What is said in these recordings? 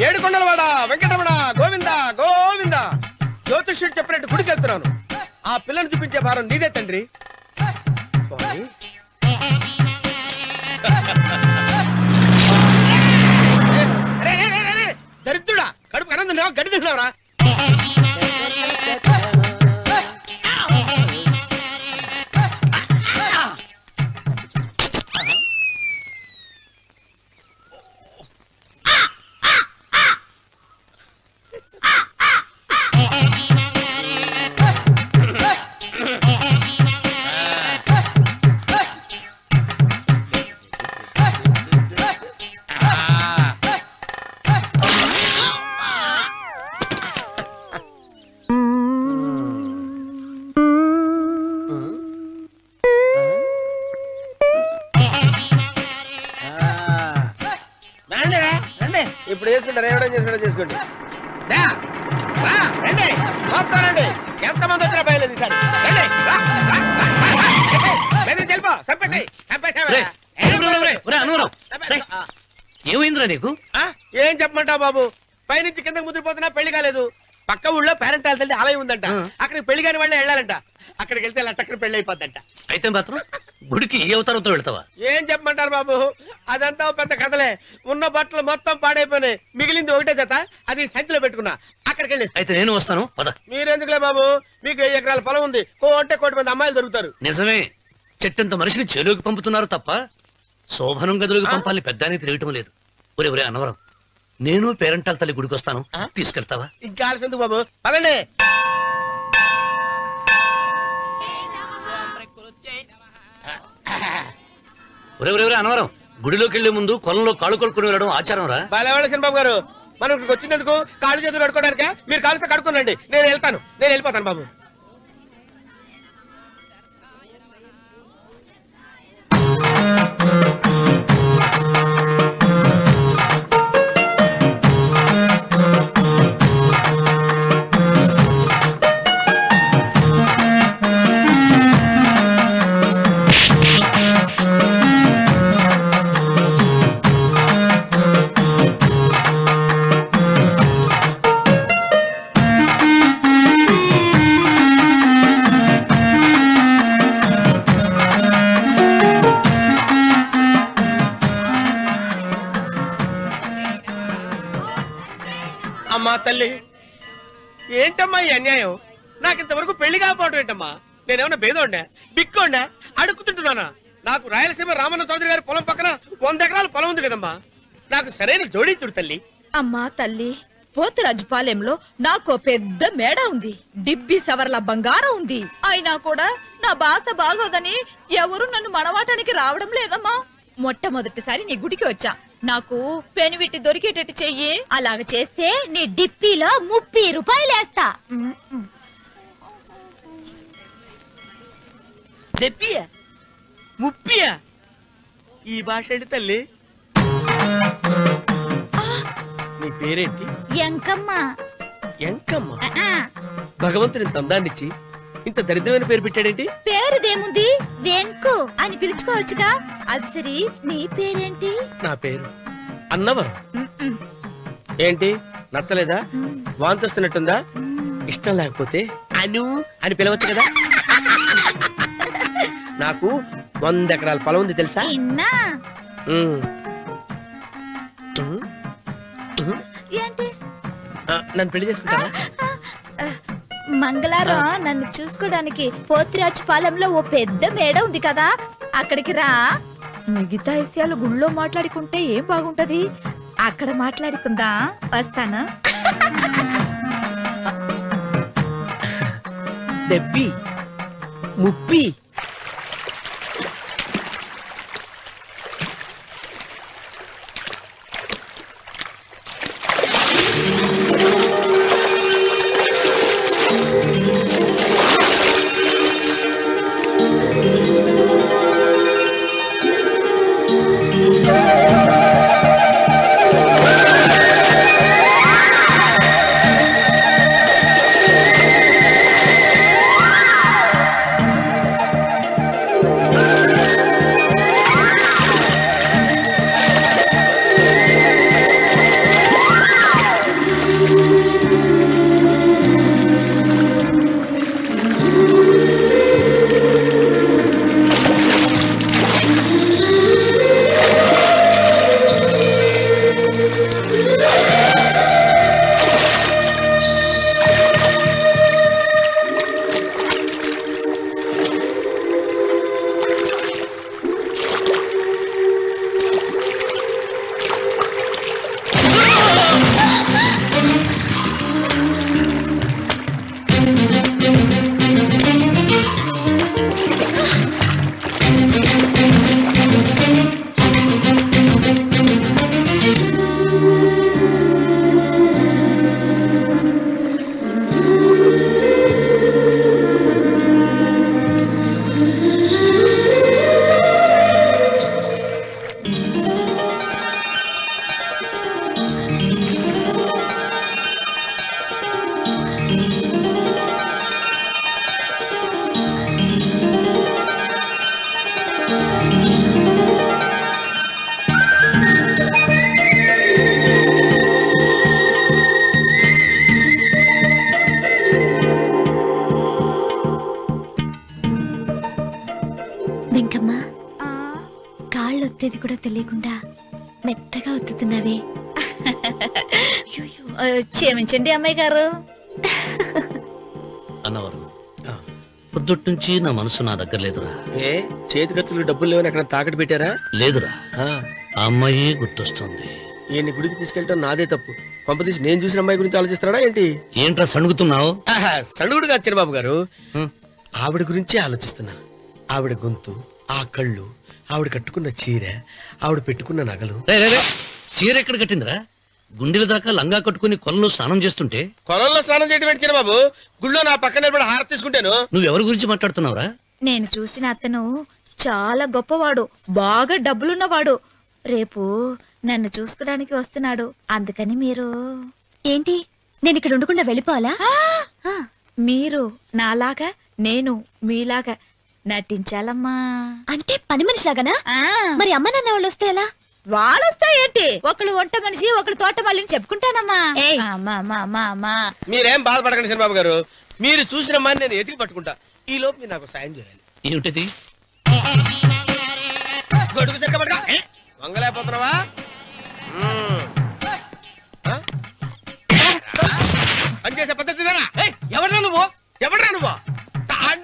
ఏడుకొండలవాడ వెంకటరమణ గోవింద గోవింద. జ్యోతిష్యుడు చెప్పినట్టు గుడికి వెళ్తున్నాను. ఆ పిల్లను చూపించే భారం నీదే తండ్రి. దరిద్రుడా, కడుపు కనం తిన్నావా, గడి తిన్నావరా? ఇప్పుడు చేసుకుంటారు, ఎవడో చేసుకుంటా చేసుకోండి. రండి మొత్తం రండి. ఎంతమంది వచ్చినా బయలేదు ఈసారి. ఏమైందిరా నీకు? ఏం చెప్పమంటావు బాబు, పైనుంచి కిందకి ముద్రపోతున్నా పెళ్లి కాలేదు. పక్క ఊళ్ళో పేరెంట్ తల్లి ఆలయం ఉందంట, అక్కడికి పెళ్లి కాని వాళ్ళే వెళ్ళాలంట. అక్కడికి వెళ్తే లట్టక్కడ పెళ్లి అయిపోద్దంట. అయితే మాత్రం గుడికి ఏ అవతారంతో వెళ్తావా? ఏం చెప్పమంటారు బాబు, అదంతా పెద్ద కథలే. ఉన్న బట్టలు మొత్తం పాడైపోయినాయి, మిగిలింది ఒకటే జత, అది సంచిలో పెట్టుకున్నా. అక్కడికి వెళ్ళి అయితే నేను వస్తాను. మీరెందుకులే బాబు, మీకు 5 ఎకరాల పొలం ఉంది, కోటి మంది అమ్మాయిలు దొరుకుతారు. నిజమే, చెట్టంత మనిషిని చేలోకి పంపుతున్నారు తప్ప శోభనం గదులకు పంపాలని పెద్దానికి తెలియటం లేదు. ఒరే ఒరే అన్నవరం, నేను పేరెంటాల తల్లి గుడికి వస్తాను, తీసుకెళ్తావా? ఇంకా ఆలస్యం బాబు, పదండి. ఒరే ఒరే ఒరే అన్నవరం, గుడిలోకి వెళ్లే ముందు కొలంలో కాళ్ళు కొడుకుని వెళ్ళడం ఆచారం రా. బాలవాళ్ళ బాబు గారు, మనం ఇక్కడికి వచ్చినందుకు కాళ్ళు చేతులు కడుక్కోవడానికే. మీరు కాళ్ళతో కడుక్కోనండి, నేను వెళ్తాను, నేను వెళ్ళిపోతాను బాబు. అమ్మా తల్లి, ఏంటమ్మా ఈ అన్యాయం? నాకు ఇంతవరకు పెళ్లి కాకపోవడం ఏంటమ్మా? నేనేమన్నా బేదోండా, బిక్కోండా, అడుక్కుతుంటున్నానా? నాకు రాయలసీమ రామన్న చౌదరి గారి పొలం పక్కన 100 ఎకరాల పొలం ఉంది కదమ్మా. నాకు సరైన జోడించుడు తల్లి. అమ్మా తల్లి, పోతురాజుపాలెంలో నాకు పెద్ద మేడ ఉంది, డిబ్బి సవర్ల బంగారం ఉంది. అయినా కూడా నా భాష బాగోదని ఎవరు నన్ను మనవాటానికి రావడం లేదమ్మా. మొట్టమొదటిసారి నీ గుడికి వచ్చా, నాకు పెనువిట్టి దొరికేటట్టు చెయ్యి. అలాగ చేస్తే నీ డిప్పీలో 30 రూపాయలు వేస్తా. చెప్పియా 30? ఈ భాష ఏంటి తల్లి? నీ పేరేంటి? ఎంకమ్మ. ఎంకమ్మ? భగవంతుని తందాన్నిచ్చి ఇంత దరిద్రమైన పేరు పెట్టాడేంటి? పేరుదేముంది, వెంకు అని పిలుచుకోవచ్చుగా. అది సరి, నీ పేరేంటి? నా పేరు అన్నవరం. ఏంటి నచ్చలేదా? వాంతొస్తున్నట్టుందా? ఇష్టం లేకపోతే అను అని పిలవచ్చు కదా. నాకు 100 ఎకరాల పొలం ఉంది తెలుసా? ఏంటి? నన్ను పెళ్లి చేసుకుంటావా? మంగళారం నన్ను చూసుకోవడానికి పోతిరాజుపాలెంలో ఓ పెద్ద మేడ ఉంది కదా, అక్కడికి రా. మిగతా విషయాలు గుళ్ళో మాట్లాడుకుంటే ఏం బాగుంటది, అక్కడ మాట్లాడుకుందా. వస్తానా? దెబ్బి ముప్పి. వెంకమ్మ, కాళ్ళు ఒత్తేది కూడా తెలియకుండా మెత్తగా ఒత్తుతున్నావే. క్షమించండి అమ్మాయి గారు. అన్నవరం పొద్దుటి నుంచి నా మనసు నా దగ్గర లేదురా. ఏ చేతి ఖర్చులు డబ్బులు లేవని ఎక్కడ తాకట్టు పెట్టారా? లేదురా, ఆ, ఆ అమ్మాయి గుర్తొస్తుంది. ఈయన్ని గుడికి తీసుకెళ్ళటం నాదే తప్పు. పంపదీసి నేను చూసిన అమ్మాయి గురించి ఆలోచిస్తున్నాడా ఏంటి? ఏంట్రా సణుగుతున్నావు? సడుగుడు కాదు చిన్నబాబు గారు, హ్మ్. ఆవిడ గురించే ఆలోచిస్తున్నా. ఆవిడ గొంతు, ఆ కళ్ళు, ఆవిడ కట్టుకున్న చీర, ఆవిడ పెట్టుకున్న నగలు. చీర ఎక్కడ కట్టిందిరా? గుండెల దాకా లంగా కట్టుకుని కొలను స్నానం చేస్తుంటే కొలంలో స్నానం చేయడం ఏంటి చిన్నబాబు? గుళ్ళో నా పక్కన నిలబడి హారతి తీసుకుంటాను. నువ్వెవరి గురించి మాట్లాడుతున్నావురా? నేను చూసిన అతను చాలా గొప్పవాడు, బాగా డబ్బులున్నవాడు. రేపు నన్ను చూసుకోడానికి వస్తున్నాడు. అందుకని మీరు ఏంటి, నేను ఇక్కడ ఉండకుండా వెళ్ళిపోవాలా? మీరు నాలాగా, నేను మీలాగా నటించాలమ్మా. అంటే పని మనిషిలాగానా? మరి అమ్మ నాన్న వాళ్ళు వస్తే ఎలా? వాళ్ళొస్తా ఏంటి? ఒకళ్ళు వంట మనిషి, ఒకళ్ళు తోట మళ్ళీ చెప్పుకుంటానమ్మా. ఏయ్. అమ్మా మీరేం బాధపడకండి చిన్నబాబు గారు, మీరు చూసిన అమ్మాయిని నేను ఎదిగి పట్టుకుంటా. ఈ లోపు మీరు నాకు సాయం చేయాలి. ఏమిటది? గొడుగు చెక్క పట్టుకో. వంగలేకపోతున్నావా? పనిచేసే పద్ధతి ఎవరా నువ్వు? ఎవడరా నువ్వు?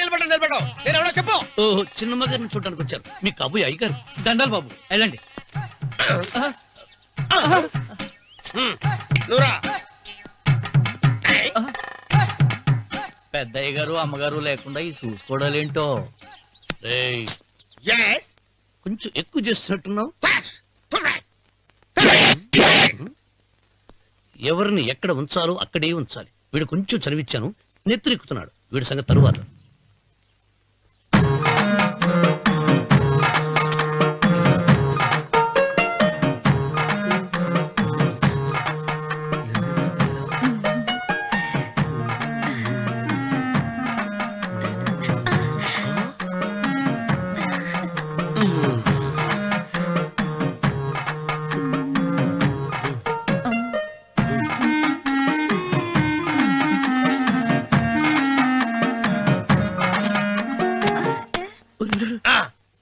నిలబడ్డావు నేను ఎవడో చెప్పు. ఓ చిన్నమ్మ గారిని చూడడానికి వచ్చారు. మీ కబుయ్య అయ్యగారు. దండాలు బాబు, వెళ్ళండి. నువ్వురా. పెద్దయ్య గారు అమ్మగారు లేకుండా ఈ చూసుకోవడాలేంటో. రేయ్, Yes. కొంచెం ఎక్కువ చేస్తున్నట్టున్నావు. ఎవరిని ఎక్కడ ఉంచాలో అక్కడే ఉంచాలి. వీడు కొంచెం చదివిచ్చాను, నెత్తిరెక్కుతున్నాడు. వీడి సంగతి తరువాత.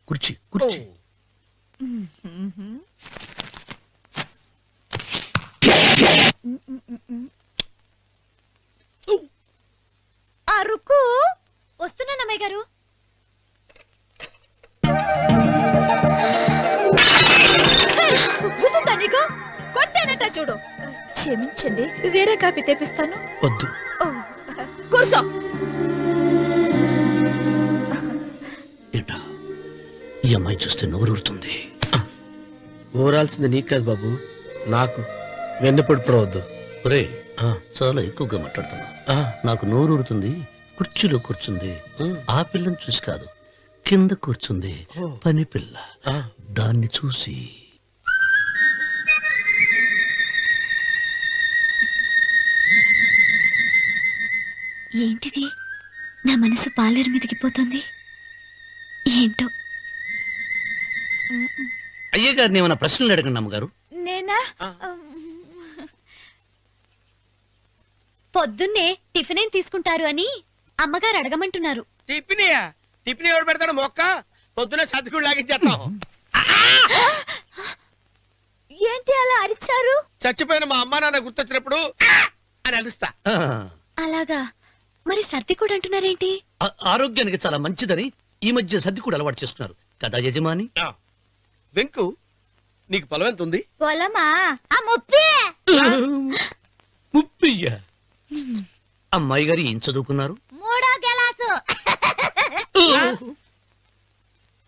కుర్చీ కుర్చీ. అరుకు వస్తున్నాను అమ్మాయి గారు. గుద్దుతా నీకు? కొట్టానట చూడు. క్షమించండి, వేరే కాపీ తెప్పిస్తాను. వద్దు. ఓ, కూర్చో. ఏంటా ఈ అమ్మాయి చూస్తే నోరూరుతుంది. ఊరాల్సింది నీకు కాదు బాబు, నాకు. వెన్నపడి పడవద్దు. ఒరే, చాలా ఎక్కువగా మాట్లాడుతున్నా. నాకు నోరూరుతుంది. కుర్చీలో కూర్చుంది. ఆ పిల్లని చూసి కాదు, కింద కూర్చుంది పని పిల్ల. దాన్ని చూసి ఏంటిది, నా మనసు పాలేరు మీదకి పోతుంది. ఏంటో. అయ్య గారిని ఏమైనా ప్రశ్నలు అడగండి అమ్మగారు. నేనా? పొద్దున్నే టిఫిన్ ఏం తీసుకుంటారు అని అమ్మగారు అడగమంటున్నారు. టిఫినియా? టిఫిన్ ఎవడు పెడతాడు మొక్క? పొద్దున సతికుడు లాగించేస్తాం. ఏంటి అలా అరిచారు? చచ్చిపోయిన మా అమ్మా నాన్న గుర్తొచ్చినప్పుడు అని అలుస్తా. అలాగా? మరి సర్ది కూడా అంటున్నారేంటి? ఆరోగ్యానికి చాలా మంచిదని ఈ మధ్య సర్ది కూడా అలవాటు చేస్తున్నారు కదా యజమాని. వెంకు, నీకు పొలం ఎంత ఉంది? పొలమా? ఆ ముప్పి. ముప్పయ్య అమ్మాయి గారు ఏం చదువుకున్నారు? 3వ క్లాసు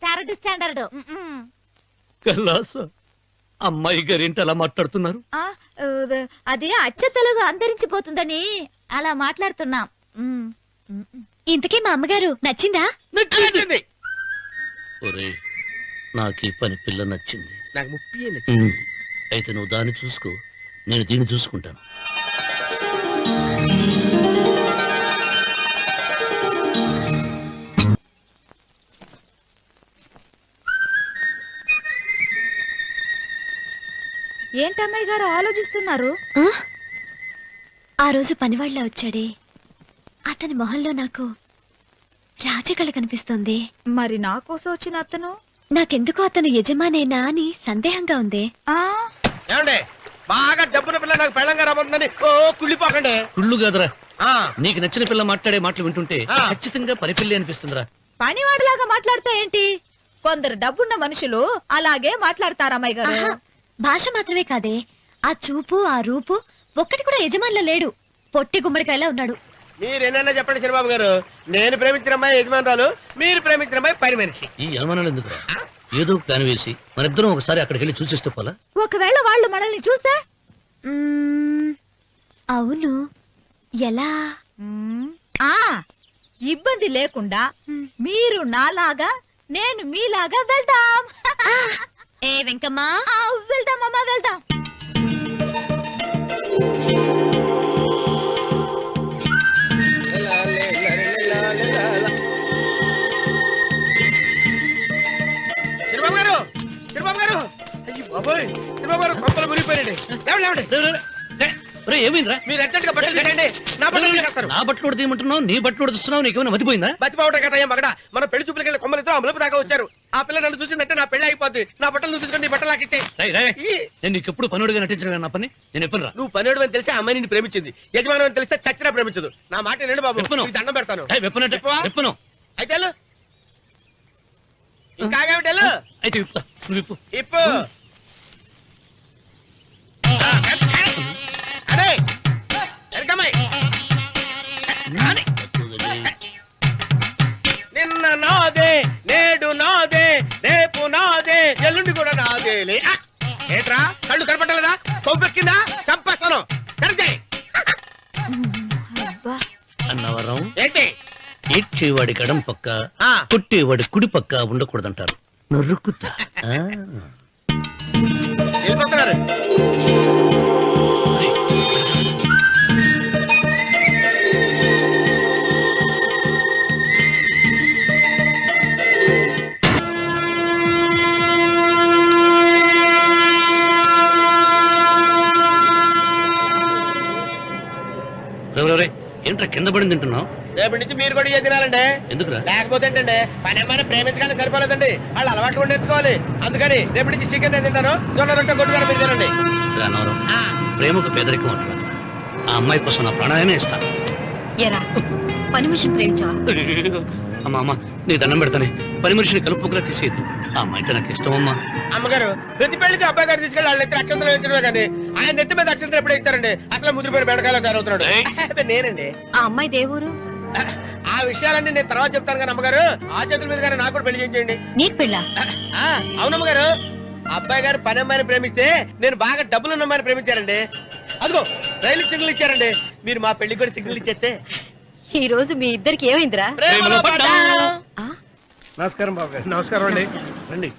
థర్డ్ స్టాండర్డ్. కలాస అమ్మాయి గారు ఏంటి అలా మాట్లాడుతున్నారు? ఆ, అది అచ్చ తెలుగు అంతరించిపోతుందని అలా మాట్లాడుతున్నాం. ఇంతకీ మా అమ్మగారు నచ్చిందా? నచ్చింది. ఒరే నాకు ఈ పని పిల్ల నచ్చింది. నాకు 30 నచ్చింది. అయితే నువ్వు దాన్ని చూసుకో, నేను దీన్ని చూసుకుంటాను. ఏంటమ్మాయి గారు ఆలోచిస్తున్నారు? ఆ? ఆ రోజు పనివాళ్ళ వచ్చాడే, అతని మొహంలో నాకు రాజకళ కనిపిస్తోంది. మరి నా కోసం వచ్చిన అతను నాకెందుకో అతను యజమానేనా అని సందేహంగా ఉంది. ఆ ఏమండి బాగా డబ్బున పిల్ల నాకు పెళ్ళంగా రాబోతుందని కుళ్ళిపోకండి. కుళ్ళు కాదురా, ఆ, నీకు నచ్చిన పిల్ల మాట్లాడే మాటలు వింటుంటే ఆ. ఖచ్చితంగా పని పిల్లి అనిపిస్తుందిరా. పనివాడిలాగా మాట్లాడతా ఏంటి? కొందరు డబ్బున్న మనుషులు అలాగే మాట్లాడతారు అమ్మాయి గారు. ఆహా, భాష మాత్రమే కాదే, ఆ చూపు ఆ రూపు ఒక్కటి కూడా యజమానిలో లేడు. పొట్టి గుమ్మడికాయలా ఉన్నాడు. మీరేనన్నా చెప్పండి చిరబాబు గారు, నేను ప్రేమించిన అమ్మాయి యజమానురాలు, మీరు ప్రేమించిన అమ్మాయి పని మనిషి. ఈ అనుమానాలు ఎందుకురా? ఏదో ప్లాన్ వేసి మనిద్దరం ఒకసారి అక్కడికి వెళ్ళి చూసేస్తే పోలా? ఒకవేళ వాళ్ళు మనల్ని చూస్తే? మ్మ్, అవును, ఎలా? ఆ ఇబ్బంది లేకుండా మీరు నాలాగా నేను మీలాగా వెళ్దాం. ఏ వెంకమ్మా, వెళ్దాం అమ్మా, వెళ్దాం. చిరబాబు గారు, చిరబాబు గారు, అయ్యో బాబోయ్, చిరబాబు గారు కొంపలు మునిగిపోయారండి. లేవండి, లేవండి. ఏమైందిరా? మీరు అర్జెంట్ గా బట్టలు తీసేయండి, నా బట్టలు తీసేస్తారు. నా బట్టలు ఉడతీయమంటున్నావు, నీ బట్టలు ఉడుతున్నావు, నీకేమైనా మతిపోయిందా? బతిపోవటం కదా మగడ, మన పెళ్లి చూపులకి వెళ్ళి కొమ్మలితో అమలుపు దాకా వచ్చారు. ఆ పిల్ల నన్ను చూసిందంటే నా పెళ్లి అయిపోద్ది. నా బట్టలు నువ్వు తీసుకొని నీ బట్టలు నాకు ఇచ్చేయి. రేయ్, రేయ్, నేను నీకు ఎప్పుడు పనుడిగా నటించడం నా పని. నేను ఎప్పుడు రా? నువ్వు పనివాడు అని తెలిసి ఆ అమ్మాయి నిన్ను ప్రేమించింది, యజమాని అని తెలిస్తే చచ్చినా ప్రేమించదు. నా మాట నేను బాబు, విప్పను. నీకు దండం పెడతాను. వెప్పనంటే విప్పవా? వెప్పను. అయితే వెళ్ళు. ఇంకా ఆగేమిటి వెళ్ళు. అయితే విప్పుతా, నువ్వు విప్పు. ఇప్పు. అదే వెనకమ్మాయి. నిన్న నాదే, నేడు నాదే, రేపు నాదే, ఎల్లుండి కూడా నాదేలే. ఏట్రా కళ్ళు కనపట్టలేదా? కొవ్వెక్కిందా? చంపేస్తాను. కరెక్టే. అన్నవరం ఏంటి? ఏడ్చేవాడి కడం పక్క, ఆ. కొట్టేవాడి కుడి పక్క ఉండకూడదంటారు. నరుక్కుతా. వెళ్ళిపోతున్నారు. ఏంట్రా కింద పడింది తింటున్నావు? రేపటి నుంచి మీరు కూడా ఏ తినాలండి. ఎందుకురా? లేకపోతే ఏంటండి, పని అమ్మాయిని ప్రేమించగానే సరిపోలేదండి, వాళ్ళు అలవాట్లు కూడా నేర్చుకోవాలి. అందుకని రేపటి నుంచి చికెన్ నేను తింటాను, జొన్న రొట్టె కొట్టుకొని మీరు తినండి. అన్నవరం ప్రేమకు పేదరికం అంటున్నారు. ఆ అమ్మాయి కోసం నా ప్రాణాయనే ఇస్తాను. ఎరా పని మనిషిని ప్రేమించావా? అమ్మా అమ్మా, నీ దండం పెడతానే, పని మనిషిని కలుపుకులా తీసేయద్దు. ఆ అమ్మాయి నాకు ఇష్టం అమ్మా. అమ్మగారు ప్రతి పెళ్లికి అబ్బాయి గారు తీసుకెళ్ళి వాళ్ళ ఎత్తి అక్షంతలు వేయించడమే కానీ ఆయన ఎత్తి మీద అక్షంతలు ఎప్పుడు ఇస్తారండి? అసలు ముదిరిపోయిన బెడకాయలో తయారవుతున్నాడు. అబ్బే, నేనండి. ఆ అమ్మాయి దేవురు ఆ విషయాలన్నీ నేను తర్వాత చెప్తాను కానీ అమ్మగారు, ఆ చేతుల మీద కానీ నాకు కూడా పెళ్లి చేయండి. నీకు పెళ్ళా? అవునమ్మగారు, అబ్బాయి గారు పని అమ్మాయిని ప్రేమిస్తే నేను బాగా డబ్బులు ఉన్న అమ్మాయిని ప్రేమించారండి. అదిగో రైలు సిగ్నల్ ఇచ్చారండి. మీరు మా పెళ్లి కూడా సిగ్నల్ ఇచ్చేస్తే ఈ రోజు మీ ఇద్దరికి ఏమైందిరా? ప్రేమలో పడ్డాం. ఆ? నమస్కారం బాబు గారు. నమస్కారం అండి. రండి.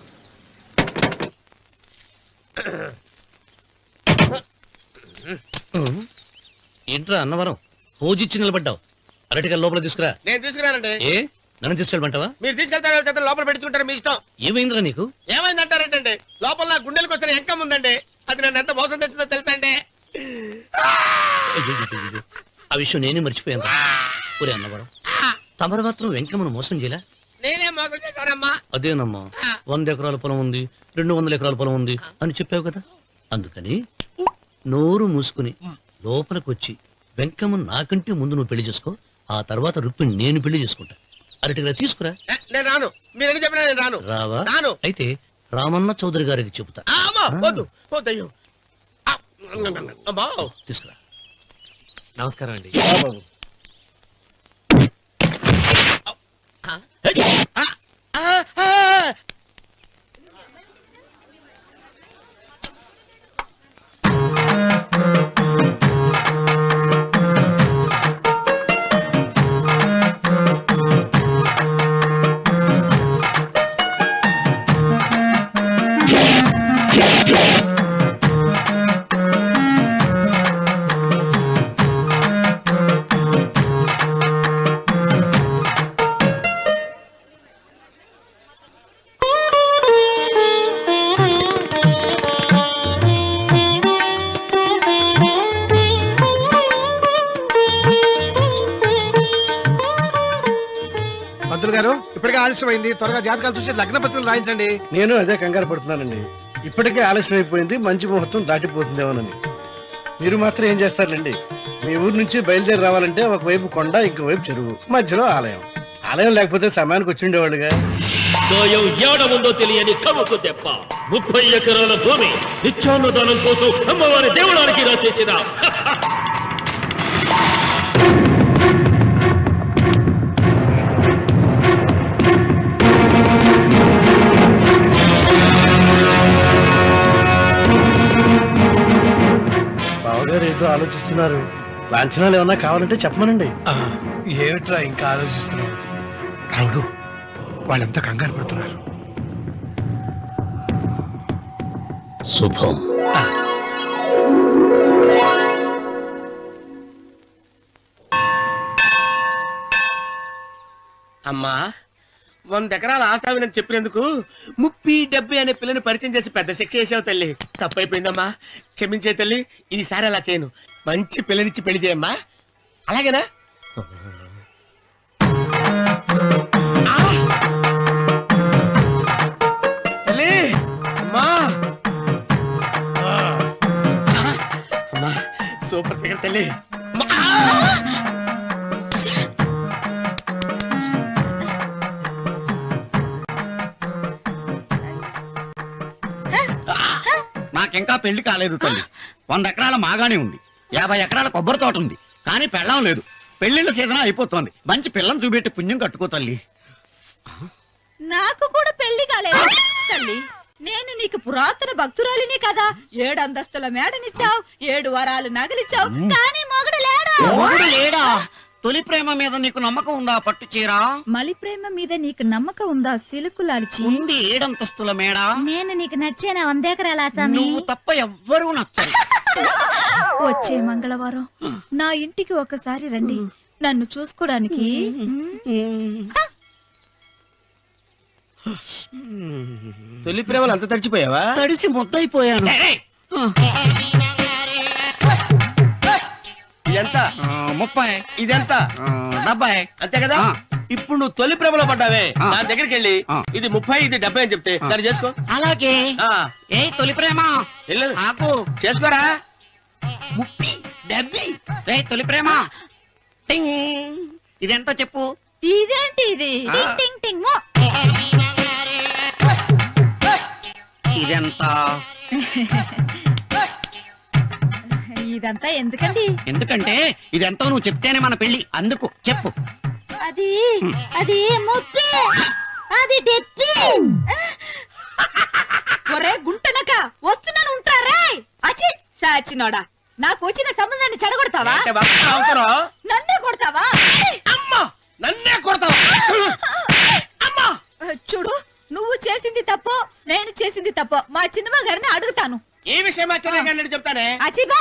ఏంట్రా అన్నవరం పూజిచ్చి నిలబడ్డావు? అరటిగా లోపల తీసుకురా. నేను తీసుకురానండి. ఏ నన్ను తీసుకెళ్ళమంటావా? మీరు తీసుకెళ్తారు చేత లోపల పెట్టుకుంటారు, మీ ఇష్టం. ఏమైందిరా నీకు? ఏమైందంటారేంటండి? లోపల నా గుండెలకు వచ్చిన ఎంకం ఉందండి, అది నన్ను ఎంత మోసం తెచ్చిందో తెలుసా అండి? అయ్యయ్యయ్యయ్యో, ఆ విషయం నేనే మర్చిపోయాను. ఒరే అన్నవరం, తమరు మాత్రం వెంకమ్మను మోసం చేయలే? నేనే మోసం చేశానమ్మా. అదేనమ్మా, 100 ఎకరాల పొలం ఉంది, 200 ఎకరాల పొలం ఉంది అని చెప్పావు కదా. అందుకని నోరు మూసుకుని లోపలికి వచ్చి వెంకమ్మను నాకంటే ముందు నువ్వు పెళ్లి చేసుకో. ఆ తర్వాత రుక్మిణి నేను పెళ్లి చేసుకుంటా. అరటిగా తీసుకురా. నేను రాను. మీరని చెప్పినా నేను రాను. రావా? రాను. అయితే రామన్న చౌదరి గారికి చెబుతా. అమ్మా, వద్దు వద్దయ్యో. అమ్మా తీసుకురా. నమస్కారం అండి. పంతులు గారు ఇప్పటికే ఆలస్యమైంది, త్వరగా జాతకాలు చూసి లగ్న పత్రికలు రాయించండి. నేను అదే కంగారు పడుతున్నానండి. ఇప్పటికే ఆలస్యం అయిపోయింది, మంచి ముహూర్తం దాటిపోతుందేమోనని. మీరు మాత్రం ఏం చేస్తారండి? మీ ఊరు నుంచి బయలుదేరి రావాలంటే ఒకవైపు కొండ, ఇంకోవైపు చెరువు, మధ్యలో ఆలయం. ఆలయం లేకపోతే సమయానికి వచ్చి ఉండేవాళ్ళుగా. దోయం ఏడముందో తెలియని కవుకు దెబ్బ 30 ఎకరాల భూమి నిత్యాన్నదానం కోసం అమ్మవారి దేవుడానికి రాసేసిన బావగారు ఏదో ఆలోచిస్తున్నారు. లాంఛనాలు ఏమన్నా కావాలంటే చెప్పమనండి. ఏమిట్రా ఇంకా ఆలోచిస్తున్నావు? రావుడు, వాళ్ళంతా కంగారు పడుతున్నారు. శుభం. అమ్మా 100 ఎకరాల ఆశావినని చెప్పినందుకు 30-70 అనే పిల్లని పరిచయం చేసి పెద్ద శిక్ష చేసావు తల్లి. తప్పైపోయిందమ్మా, క్షమించే తల్లి. ఈసారి అలా చేయను. మంచి పిల్లనిచ్చి పెళ్లి చేయమ్మా, అలాగేనా? తల్లి, అమ్మా అమ్మా, సూపర్ ఫిగర్ తల్లి. నాకింకా పెళ్లి కాలేదు తల్లి. 100 ఎకరాల మాగానే ఉంది, 50 ఎకరాల కొబ్బరి తోట ఉంది, కానీ పెళ్ళం లేదు. పెళ్లిళ్ళ సీజన్ అయిపోతోంది. మంచి పిల్లని చూపెట్టి పుణ్యం కట్టుకో తల్లి. నాకు కూడా పెళ్లి కాలేదు తల్లి. నేను నీకు పురాతన భక్తురాలిని కదా. 7 అంతస్తుల మేడనిచ్చావు, 7 వరాలు నగలిచ్చావు, కానీ మొగుడు లేడు. మొగుడు లేడా? తొలి ప్రేమ మీద నీకు నమ్మకం ఉందా? పట్టు చీరా. మలి ప్రేమ మీద నీకు నమ్మకం ఉందా? సిలుకులాల్చి ఉంది 7 అంతస్తుల మేడ. నేను నీకు నచ్చేనా 100 ఎకరాల ఆసామి? నువ్వు తప్ప ఎవ్వరూ నచ్చరు. వచ్చే మంగళవారం నా ఇంటికి ఒకసారి రండి, నన్ను చూసుకోడానికి. తొలి ప్రేమలు అంత తడిచిపోయావా? తడిసి ముద్దయిపోయాను. ఇదెంత? 30. ఇదెంత? 70. అంతే కదా. ఇప్పుడు నువ్వు తొలి ప్రేమలో పడ్డావే, దాని దగ్గరికి వెళ్ళి ఇది 30 ఇది 70 అని చెప్తే దాన్ని చేసుకో. అలాగే. ఏ తొలి ప్రేమ వెళ్ళు, నాకు చేసుకోరా. 30 70. ఏ తొలి ప్రేమ టింగ్. ఇదెంత చెప్పు? ఇదేంటి ఇది? టింగ్ టింగ్ టింగ్ మో. ఇదెంత? ఇదంతా ఎందుకండి? ఎందుకంటే ఇదెంతో నువ్వు చెప్తేనే మన పెళ్లి. అందుకు చెప్పు. అది అది ముప్పి, అది డెప్పి. ఒరే గుంటనక, వస్తున్నాను ఉంటారే. అచి సాచినోడా, నాకు వచ్చిన సంబంధాన్ని చెడగొడతావా? అంటే భక్తులు అవుతారా? నన్నే కొడతావా? అమ్మా, నన్నే కొడతావా? అమ్మా, చూడు, నువ్వు చేసింది తప్పో, నేను చేసింది తప్పో మా చిన్నమ్మ గారిని అడుగుతాను. ఈ విషయం ఆశ్చర్యంగా చెప్తానే. అచిబా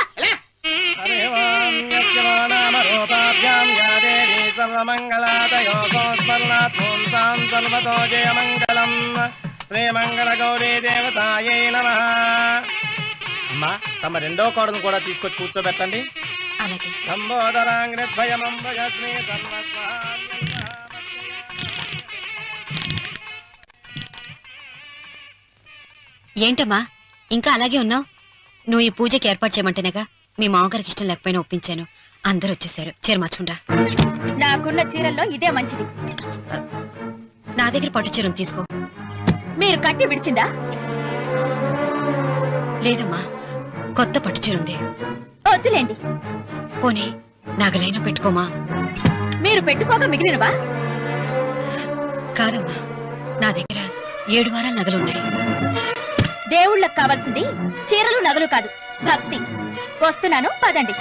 శ్రీమంగళ గౌరీ దేవతాయే నమః. అమ్మా, తమ రెండో కోడను కూడా తీసుకొచ్చి కూర్చోబెట్టండి. అలాగే. లంబోదరాంగ్రద్వయమంబగ శ్రీ ఏంటమ్మా ఇంకా అలాగే ఉన్నావు? నువ్వు ఈ పూజకి ఏర్పాటు చేయమంటేనేగా మీ మామగారికి ఇష్టం లేకపోయినా ఒప్పించాను. అందరూ వచ్చేసారు. చీర మార్చుకుంటా. నాకున్న చీరల్లో ఇదే మంచిది. నా దగ్గర పట్టు చీరను తీసుకో. మీరు కట్టి విడిచిందా? లేదమ్మా, కొత్త పట్టు చీర ఉంది. వద్దులేండి, పోనీ నగలైనా పెట్టుకోమా. మీరు పెట్టుకోక మిగిలినవా? కాదమ్మా, నా దగ్గర 7 వారాల నగలున్నాయి. దేవుళ్ళకి కావాల్సింది చీరలు నగలు కాదు, భక్తి. వస్తున్నాను, పదండి.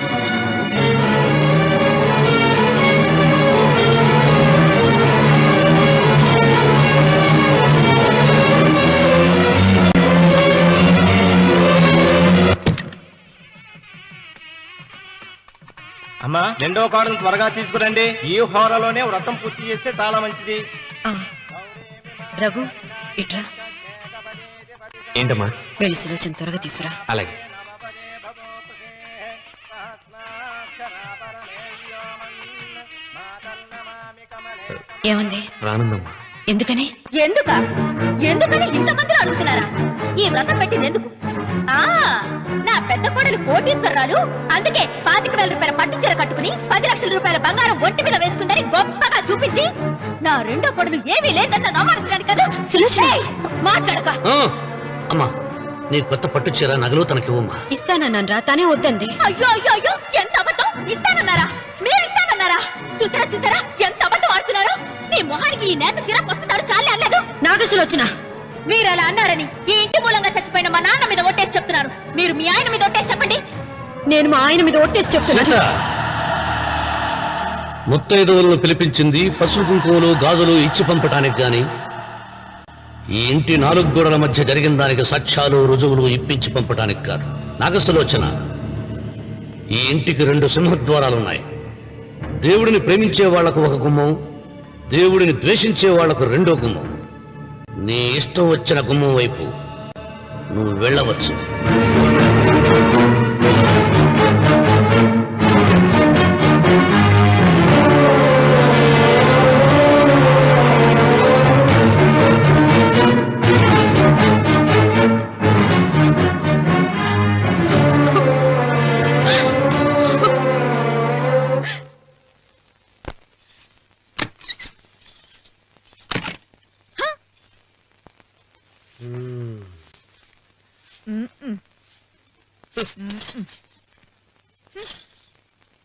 అమ్మా, 2వ కోడలు త్వరగా తీసుకురండి. ఈ హోరాలోనే వ్రతం పూర్తి చేస్తే చాలా మంచిది. రఘు, ఇట్రా. ఏంటమ్మా? వెళ్ళి సులోచన త్వరగా తీసురా. అలాగే. ఏమంది? రానుందమ్మా. ఎందుకని? ఎందుకని ఇంతమంది అడుగుతున్నారా? ఈ వ్రతం పెట్టింది ఎందుకు? నా పెద్ద కోడలు కోటీశ్వరాలు, అందుకే 25,000 రూపాయల పట్టు చీర కట్టుకుని 10 లక్షల రూపాయల బంగారం ఒంటి మీద వేసుకుందని గొప్పగా చూపించి, నా రెండో కోడలు ఏమీ లేదన్న నమ్మడానికి కదా. మాట్లాడక. అమ్మా, నీ కొత్త పట్టు చీర నగలు తనకివ్వమ్మా. ఇస్తానన్నాను రా, తానే వద్దంది. అయ్యో అయ్యో అయ్యో, ఎంత అబద్ధం! ఇస్తానన్నారా? మీరు ఇస్తానన్నారా? చూసారా చూసారా ఎంత అబద్ధం ఆడుతున్నారు? మీ మొహానికి ఈ నేత చీర వస్తున్నారు చాలే అనలేదు. నాగ సులోచన, మీరు అలా అన్నారని ఈ ఇంటి మూలంగా చచ్చిపోయిన మా నాన్న మీద ఒట్టేసి చెప్తున్నారు. మీరు మీ ఆయన మీద ఒట్టేసి చెప్పండి. నేను మా ఆయన మీద ఒట్టేసి చెప్తున్నాను. ముత్తైదువులను పిలిపించింది పసుపు కుంకుమలు గాజులు ఇచ్చి పంపటానికి గాని, ఈ ఇంటి 4 గోడల మధ్య జరిగిన దానికి సాక్ష్యాలు రుజువులు ఇప్పించి పంపటానికి కాదు. నాగసులోచన, ఈ ఇంటికి 2 సింహద్వారాలున్నాయి. దేవుడిని ప్రేమించే వాళ్లకు ఒక గుమ్మం, దేవుడిని ద్వేషించే వాళ్లకు 2వ గుమ్మం. నీ ఇష్టం వచ్చిన గుమ్మం వైపు నువ్వు వెళ్ళవచ్చు.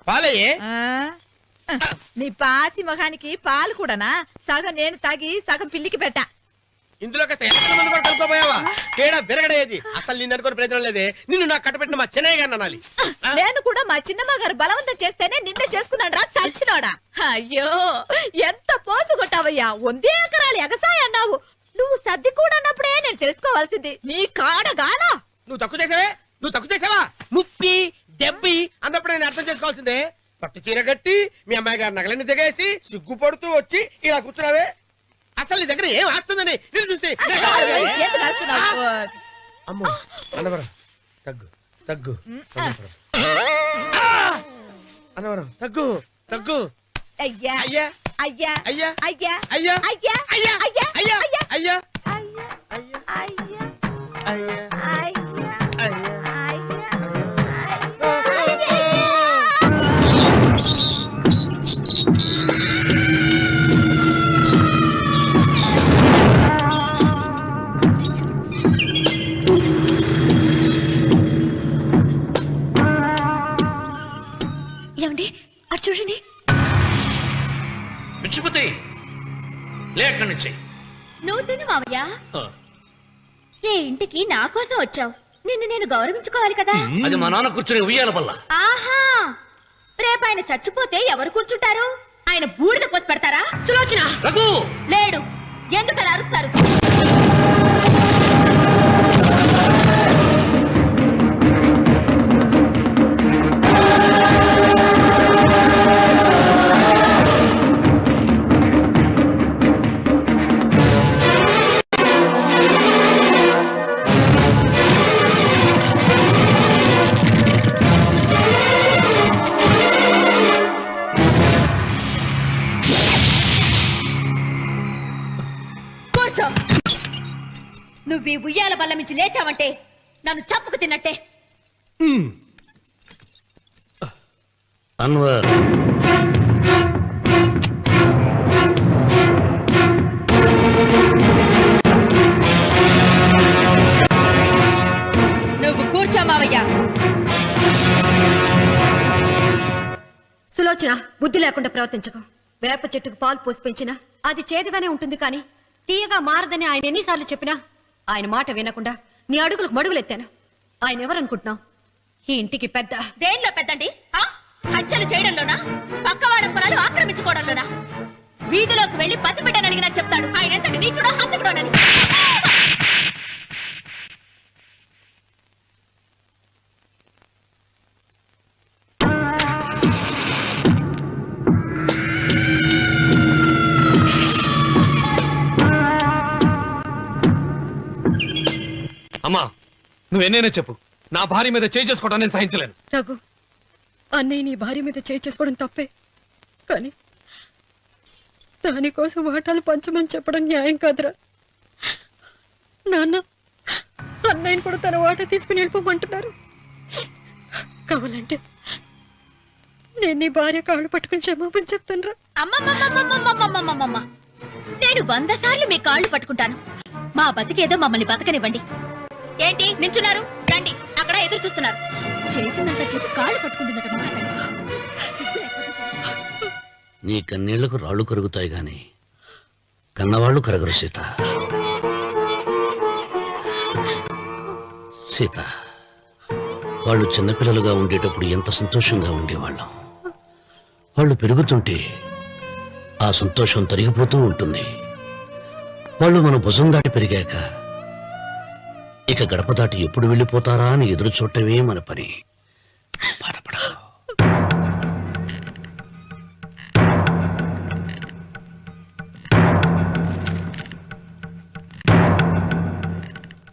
పాలయ్యే. నీ పాసి మొహానికి పాలు కూడానా? సగం నేను తాగి సగం పిల్లికి పెట్టా. ఇందులో కాస్త ఎంత మంది కూడా కలుపుకోపోయావా? తేడా బెరగడేది. అసలు నిన్ను అనుకుని ప్రయత్నం లేదే. నిన్ను నాకు కట్టబెట్టిన మా చెన్నయ్య గారిని అనాలి. నేను కూడా మా చిన్నమ్మ గారు బలవంతం చేస్తేనే నిన్న చేసుకున్నాను రా సచ్చినోడా. అయ్యో, ఎంత పోసు కొట్టావయ్యా! 100 ఎకరాలు ఎగసాయ అన్నావు. నువ్వు సర్ది కూడా అన్నప్పుడే నేను తెలుసుకోవాల్సింది. నీ కాడగానా? నువ్వు తక్కువ చేసావా? 30, 70 అన్నప్పుడు నేను అర్థం చేసుకోవాల్సిందే. పట్టు చీర కట్టి మీ అమ్మాయి గారి నగలన్నీ దిగేసి సిగ్గుపడుతూ వచ్చి ఇలా కూర్చున్నావే. అసలు నీ దగ్గర ఏం ఆస్తుందని నేను చూసి. అమ్మో, అన్నవరం తగ్గు. అన్నవరం తగ్గు. అయ్యా అయ్యా అయ్యా అయ్యా అయ్యా అయ్యా అయ్యా అయ్యా అయ్యా అయ్యా అయ్యా అయ్యా అయ్యా అయ్యా ఏమండి, అటు చూడండి. విచ్చిపోతే లేక్కడి నుంచి. నువ్వు తిను మావయ్య. ఏ ఇంటికి నా కోసం వచ్చావు, నిన్ను నేను గౌరవించుకోవాలి కదా. అది మా నాన్న కూర్చుని ఉయ్యాల వల్ల. ఆహా, రేపు ఆయన చచ్చిపోతే ఎవరు కూర్చుంటారు? ఆయన బూడిద పోసి పెడతారా? సులోచన, రఘు లేడు. ఎందుకు అలా అరుస్తారు? నువ్వు ఈ ఉయ్యాల బల్ల మించి లేచావంటే నన్ను చంపుకు తిన్నట్టే. అన్వర్, నువ్వు కూర్చో మావయ్య. రావయ్యా. సులోచన, బుద్ధి లేకుండా ప్రవర్తించకు. వేప చెట్టుకు పాలు పోసి పెంచినా అది చేదుగానే ఉంటుంది, కానీ తీయగా మారదని ఆయన ఎన్నిసార్లు చెప్పినా ఆయన మాట వినకుండా నీ అడుగులకు మడుగులెత్తాను. ఆయన ఎవరనుకుంటున్నావు? ఈ ఇంటికి పెద్ద. దేనిలో పెద్దండి? హత్యలు చేయడంలోనా? పక్కవాడ పొలాలు ఆక్రమించుకోవడంలోనా? వీధిలోకి వెళ్లి పసిబిడ్డని అడిగినా చెప్తాడు ఆయన ఎంతటి నీచుడో హంతకుడోనని. అమ్మా, నువ్వెన్నైనా చెప్పు, నా భార్య మీద చేయి చేసుకోవడం నేను సహించలేను. రఘు, అన్నయ్య నీ భార్య మీద చేయి చేసుకోవడం తప్పే, కానీ దానికోసం వాటాలు పంచమని చెప్పడం న్యాయం కాదురా. నాన్న అన్నయ్యని కూడా తన వాటా తీసుకుని వెళ్ళిపోమంటున్నారు. కావాలంటే నేను నీ భార్య కాళ్ళు పట్టుకుని క్షమాపణ చెప్తాను రా. అమ్మమ్మమ్మమ్మమ్మమ్మమ్మమ్మమ్మ, నేను 100 సార్లు మీ కాళ్ళు పట్టుకుంటాను. మా బతికేదో మమ్మల్ని బతకనివ్వండి. ఏంటి నించున్నారు? రండి, అక్కడ ఎదురు చూస్తున్నారు. చేసినంత చేసి కాళ్ళు పట్టుకుంటున్నట్టు మాట్లాడండి. నీ కన్నీళ్లకు రాళ్లు కరుగుతాయి గాని కన్నవాళ్లు కరగరు సీత. సీత, వాళ్ళు చిన్నపిల్లలుగా ఉండేటప్పుడు ఎంత సంతోషంగా ఉండేవాళ్ళం. వాళ్ళు పెరుగుతుంటే ఆ సంతోషం తరిగిపోతూ ఉంటుంది. వాళ్ళు మన భుజం దాటి పెరిగాక ఇక గడప దాటి ఎప్పుడు వెళ్ళిపోతారా అని ఎదురు చూడటమే మన పని. బాధపడ.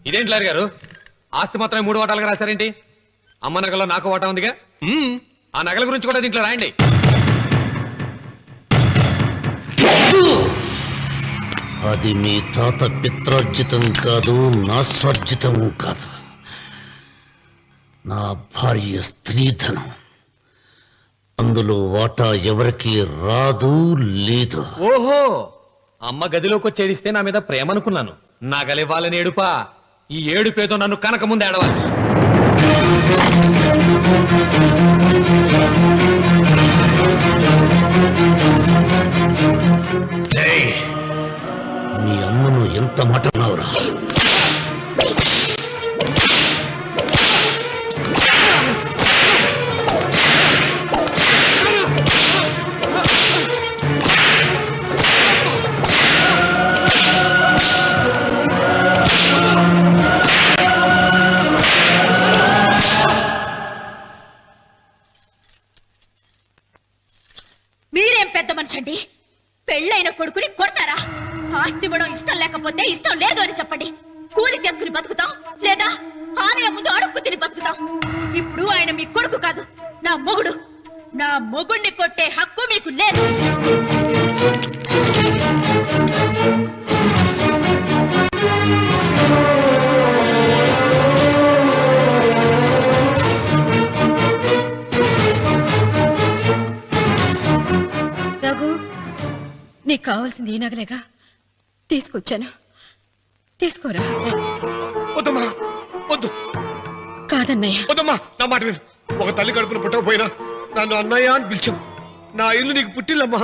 ఇదేంటి లారి గారు, ఆస్తి మాత్రమే 3 వాటాలుగా రాశారేంటి? అమ్మ నగలో నాకు వాటా ఉందిగా. ఆ నగల గురించి కూడా దీంట్లో రాయండి. అది మీ తాత పిత్రార్జితం కాదు, నా స్వార్జితం కాదు. నా భార్య స్త్రీధనం. అందులో వాటా ఎవరికి రాదు, లేదు. ఓహో, అమ్మ గదిలోకి వచ్చేడిస్తే నా మీద ప్రేమ అనుకున్నాను. నగలివ్వాలని ఏడుపా. ఈ ఏడుపేదో నన్ను కనక ముందు ఏడవాలి. నీ అమ్మను ఎంత మాట అన్నావురా? మీరేం పెద్ద మనిషి అండి? పెళ్ళైన కొడుకుని కొడతారా? ఆస్తి ఇవ్వడం ఇష్టం లేకపోతే ఇష్టం లేదు అని చెప్పండి. కూలి చేసుకుని బతుకుతాం, లేదా ఆలయం ముందు అడుక్కు తిని బతుకుతాం. ఇప్పుడు ఆయన మీ కొడుకు కాదు, నా మొగుడు. నా మొగుడిని కొట్టే హక్కు మీకు లేదు. రఘు, నీకు కావాల్సింది ఈ నగలేగా తీసుకొచ్చాను, తీసుకోరా. వద్దమ్మా, వద్దు. కాదన్నయ్య. వద్దమ్మా, నా మాట విను. ఒక తల్లి కడుపున పుట్టకపోయినా నన్ను అన్నయ్య అని పిలిచావు. నా ఇల్లు నీకు పుట్టిల్లమ్మా.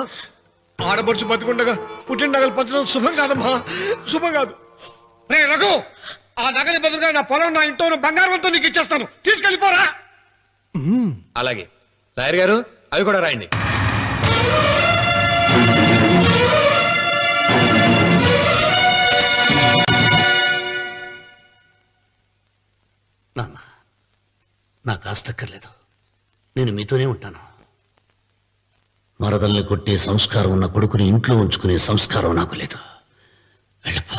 ఆడపడుచు బతికుండగా పుట్టిన నగలు పంచడం శుభం కాదమ్మా, శుభం కాదు. రే రఘు, ఆ నగలి బదులుగా నా పొలం, నా ఇంట్లో బంగారంతో నీకు ఇచ్చేస్తాను. తీసుకెళ్ళిపోరా. అలాగే లాయర్ గారు, అవి కూడా రాయండి. నాన్న, నాకు ఆస్తక్కర్లేదు. నేను మీతోనే ఉంటాను. మరదల్ని కొట్టే సంస్కారం ఉన్న కొడుకుని ఇంట్లో ఉంచుకునే సంస్కారం నాకు లేదు. వెళ్ళిపో.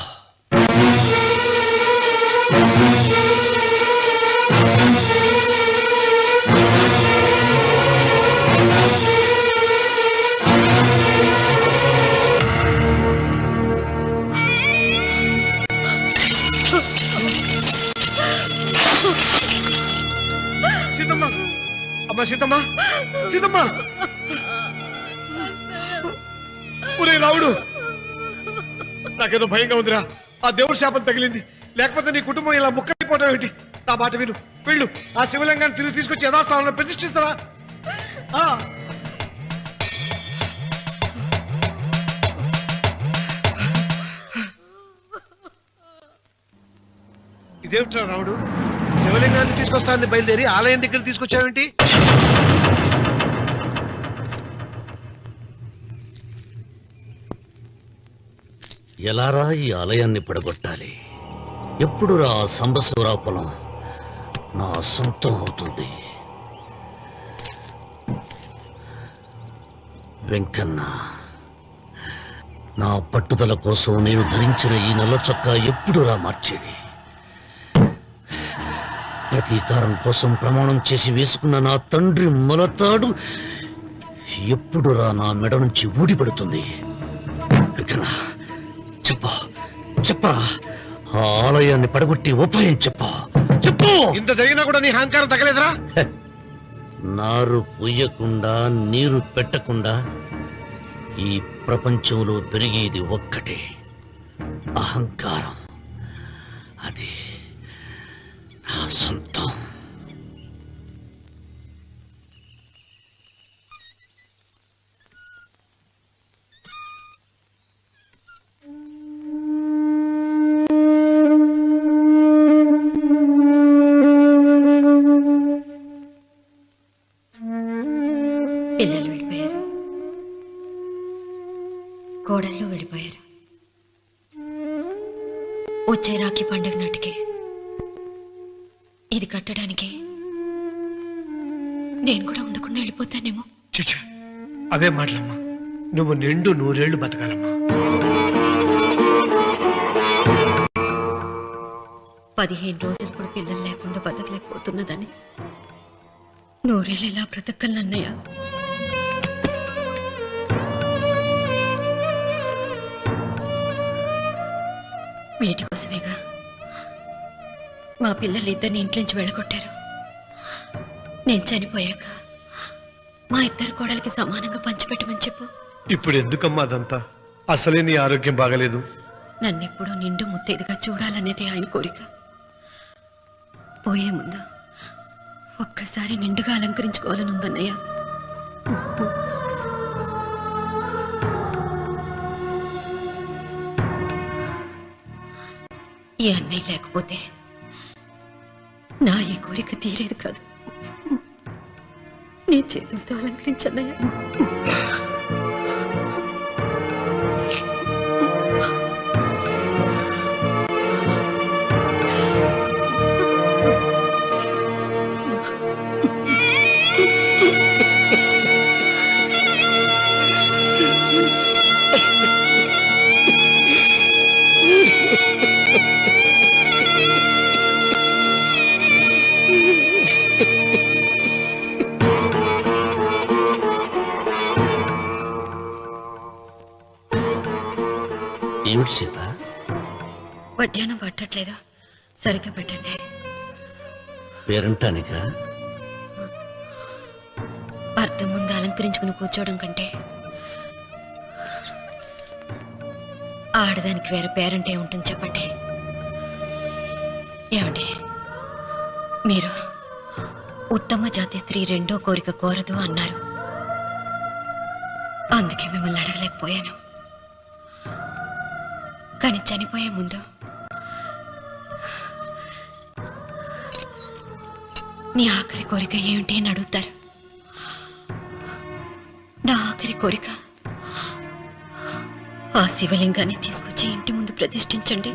సీతమ్మ, అమ్మా సీతమ్మ, సీతమ్మ. ఒరే రావుడు, నాకేదో భయంగా ఉందిరా. ఆ దేవుడి శాపం తగిలింది. లేకపోతే నీ కుటుంబం ఇలా ముక్కైపోవడం ఏంటి? నా మాట విను, వెళ్ళు. ఆ శివలింగాన్ని తిరిగి తీసుకొచ్చి యథాస్థానంలో ప్రతిష్ఠిస్తారా? ఇదేమిట్రా రాముడు, శివలింగాన్ని తీసుకొస్తానని బయలుదేరి ఆలయం దగ్గర తీసుకొచ్చావేంటి? ఎలారా ఈ ఆలయాన్ని పడగొట్టాలి? ఎప్పుడు రా సంబశివరావు పొలం నా సొంతం అవుతుంది? వెంకన్న, నా పట్టుదల కోసం నేను ధరించిన ఈ నల్ల చొక్కా ఎప్పుడు రా మార్చేది? ప్రతీకారం కోసం ప్రమాణం చేసి వేసుకున్న నా తండ్రి మొలతాడు ఎప్పుడు రా నా మెడ నుంచి ఊడిపడుతుంది? వెంకన్న, చెప్పరా, ఆ ఆలయాన్ని పడగొట్టి ఉపాయం చెప్పు. ఇంత జరిగినా కూడా నీ అహంకారం తగ్గలేదురా? నారు పొయ్యకుండా నీరు పెట్టకుండా ఈ ప్రపంచంలో పెరిగేది ఒక్కటే, అహంకారం. అది నా సొంతం. పిల్లలు వెళ్ళిపోయారు, కోడళ్ళు వెళ్ళిపోయారు. వచ్చే రాఖీ పండుగ నాటికి ఇది కట్టడానికి నేను కూడా ఉండకుండా వెళ్ళిపోతానేమో. చిచ్చా, అవే మాటలమ్మా. నువ్వు నిండు 100 ఏళ్లు బతకాలమ్మా. 15 రోజులు కూడా పిల్లలు లేకుండా బతకలేకపోతున్నదని 100 ఏళ్ళు ఎలా బ్రతకలన్నయ్య? వీటి కోసమేగా మా పిల్లలు ఇద్దరిని ఇంట్లోంచి వెళ్ళగొట్టారు. నేను చనిపోయాక మా ఇద్దరు కోడలికి సమానంగా పంచిపెట్టమని చెప్పు. ఇప్పుడు ఎందుకమ్మా అదంతా? అసలే నీ ఆరోగ్యం బాగలేదు. నన్నెప్పుడూ నిండు ముత్తైదుగా చూడాలనేది ఆయన కోరిక. పోయే ముందు ఒక్కసారి నిండుగా అలంకరించుకోవాలని ఉందన్నయ్య. ఈ అన్నయ్య లేకపోతే నా ఈ కోరిక తీరేది కాదు. నీ చేతులతో అలంకరించన్నయ్య. ఏమిటి సీత? వడ్డానం పట్టట్లేదు, సరిగ్గా పెట్టండి. పేరంటానికా? భర్త ముందు అలంకరించుకుని కూర్చోవడం కంటే ఆడదానికి వేరే పేరంటే ఉంటుంది చెప్పండి. ఏమండి, మీరు ఉత్తమ జాతి స్త్రీ రెండో కోరిక కోరదు అన్నారు. అందుకే మిమ్మల్ని అడగలేకపోయాను. కానీ చనిపోయే ముందు నీ ఆఖరి కోరిక ఏమిటి అని అడుగుతారు. నా ఆఖరి కోరిక ఆ శివలింగాన్ని తీసుకొచ్చి ఇంటి ముందు ప్రతిష్ఠించండి.